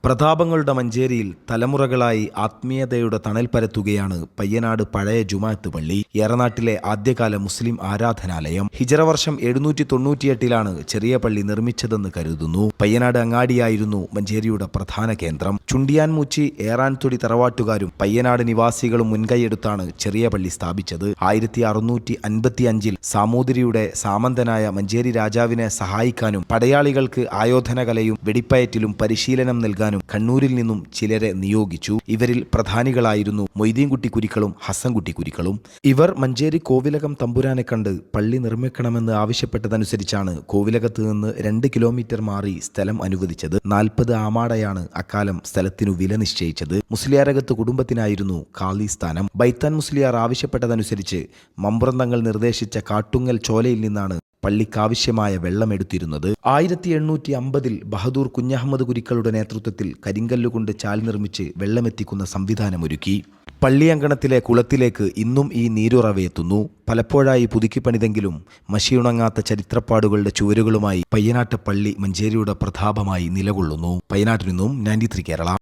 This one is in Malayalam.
പ്രതാപങ്ങളുടെ മഞ്ചേരിയിൽ തലമുറകളായി ആത്മീയതയുടെ തണൽ പരത്തുകയാണ് പയ്യനാട് പഴയ ജുമാഅത്ത് പള്ളി, ഏറനാട്ടിലെ ആദ്യകാല മുസ്ലിം ആരാധനാലയം. ഹിജറ വർഷം 798-ലാണ് ചെറിയ പള്ളി നിർമ്മിച്ചതെന്ന് കരുതുന്നു. പയ്യനാട് അങ്ങാടിയായിരുന്നു മഞ്ചേരിയുടെ പ്രധാന കേന്ദ്രം. ചുണ്ടിയാൻമൂച്ചി, ഏറാൻതൊടി തറവാട്ടുകാരും പയ്യനാട് നിവാസികളും മുൻകൈയെടുത്താണ് ചെറിയ പള്ളി സ്ഥാപിച്ചത്. 1655-ൽ സാമൂതിരിയുടെ സാമന്തനായ മഞ്ചേരി രാജാവിനെ സഹായിക്കാനും പടയാളികൾക്ക് ആയോധനകലയും വെടിപ്പയറ്റിലും പരിശീലനം നൽകാനും കണ്ണൂരിൽ നിന്നും ചിലരെ നിയോഗിച്ചു. ഇവരിൽ പ്രധാനികളായിരുന്നു മൊയ്തീൻകുട്ടി കുരിക്കളും ഹസൻകുട്ടി കുരിക്കളും. ഇവർ മഞ്ചേരി കോവിലകം തമ്പുരാനെ കണ്ട് പള്ളി നിർമ്മിക്കണമെന്ന് ആവശ്യപ്പെട്ടതനുസരിച്ചാണ് കോവിലകത്ത് നിന്ന് 2 കിലോമീറ്റർ മാറി സ്ഥലം അനുവദിച്ചത്. 40 ആമാടയാണ് അക്കാലം സ്ഥലത്തിനു വില നിശ്ചയിച്ചത്. മുസ്ലിയാരകത്ത് കുടുംബത്തിനായിരുന്നു ഖാലി സ്ഥാനം. ബൈത്താൻ മുസ്ലിയാർ ആവശ്യപ്പെട്ടതനുസരിച്ച് മമ്പുറം തങ്ങൾ നിർദ്ദേശിച്ച കാട്ടുങ്ങൽ ചോലയിൽ നിന്നാണ് പള്ളിക്കാവശ്യമായ വെള്ളമെടുത്തിരുന്നത്. 1850-ൽ ബഹദൂർ കുഞ്ഞഹമ്മദ് കുരിക്കളുടെ നേതൃത്വത്തിൽ കരിങ്കല്ലുകൊണ്ട് ചാൽ നിർമ്മിച്ച് വെള്ളമെത്തിക്കുന്ന സംവിധാനമൊരുക്കി. പള്ളിയങ്കണത്തിലെ കുളത്തിലേക്ക് ഇന്നും ഈ നീരുറവയെത്തുന്നു. പലപ്പോഴായി പുതുക്കിപ്പണിതെങ്കിലും മഷിയുണങ്ങാത്ത ചരിത്രപ്പാടുകളുടെ ചുവരുകളുമായി പയ്യനാട്ട് പള്ളി മഞ്ചേരിയുടെ പ്രതാപമായി നിലകൊള്ളുന്നു. പയ്യനാട്ടിൽ നിന്നും 93 കേരള.